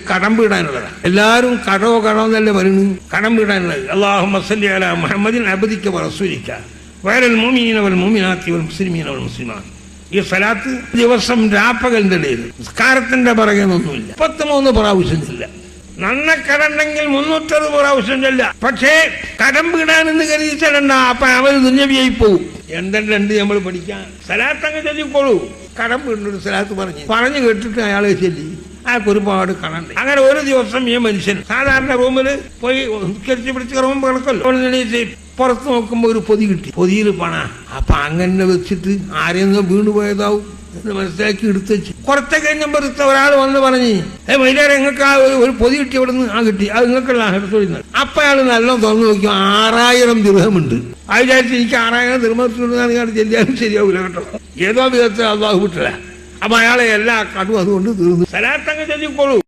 കടം വീടാനുള്ളതാണ്. എല്ലാവരും കടോ എന്നല്ലേ പറയുന്നു. കടം വീടാനുള്ളത്. അല്ലാഹുമ്മ സ്വല്ലി അലാ മുഹമ്മദിൻ അബ്ദിക വറസൂലിക വഅലൽ മുഅ്മിനീന വൽ മുഅ്മിനാത്തി വൽ മുസ്ലിമീന വൽ മുസ്ലിമാത്ത്. ഈ സലാത്ത് ദിവസം രാപ്പകലിന്റെ ഇടയിൽ നിസ്കാരത്തിന്റെ പിറകെയൊന്നുമില്ല. 33 പ്രാവശ്യം ചെല്ല. നന്ന കടണ്ടെങ്കിൽ 360 പ്രാവശ്യം ചെല്ല. പക്ഷേ കടം വീടാനെന്ന് കരുതി ചെല്ലണ്ട. അപ്പൊ അവർ ദുന്യവിയായി പോവും. എന്തുണ്ട് നമ്മൾ പഠിക്കാൻ? സലാത്ത് അങ്ങ് ചൊല്ലിക്കോളൂ. കടം വീടിനൊരു സലാത്ത് പറഞ്ഞു കേട്ടിട്ട് അയാളെ ചെല്ലി. അയാൾക്ക് ഒരുപാട് കടണ്ട്. അങ്ങനെ ഒരു ദിവസം ഈ മനുഷ്യൻ സാധാരണ റൂമിൽ പോയി കരിച്ച് പിടിച്ച് റൂം കിടക്കല്ലോ. പുറത്ത് നോക്കുമ്പോ ഒരു പൊതി കിട്ടി. പൊതിയിൽ പണ. അപ്പൊ അങ്ങനെ വെച്ചിട്ട് ആരെയൊന്ന് വീണുപോയതാവും എന്ന് മനസ്സിലാക്കി എടുത്തു വെച്ചു. കുറച്ച് കഴിഞ്ഞപ്പോ ഒരാൾ വന്ന് പറഞ്ഞ്, വൈകുന്നേരം നിങ്ങൾക്ക് ആ ഒരു പൊതി കിട്ടി. അവിടെ നിന്ന് കിട്ടി, അത് നിങ്ങൾക്കുള്ള എടുത്തോളിക്കുന്നത്. അപ്പൊ അയാൾ നല്ല തുറന്നു നോക്കി 6000 ദിർഹമുണ്ട്. അത് വിചാരിച്ച് എനിക്ക് 6000 ദിർഹത്തിനുണ്ടെന്നാണ് ചെല്ലിയാലും ശരിയാവില്ല കേട്ടോ. ഏതോ വിധത്തിൽ അള്ളാഹു വിട്ടില്ല. അപ്പൊ അയാളെ എല്ലാ കടും അതുകൊണ്ട് തീർന്നു. സലാത്ത് അങ്ങ് ചൊല്ലിക്കോളൂ.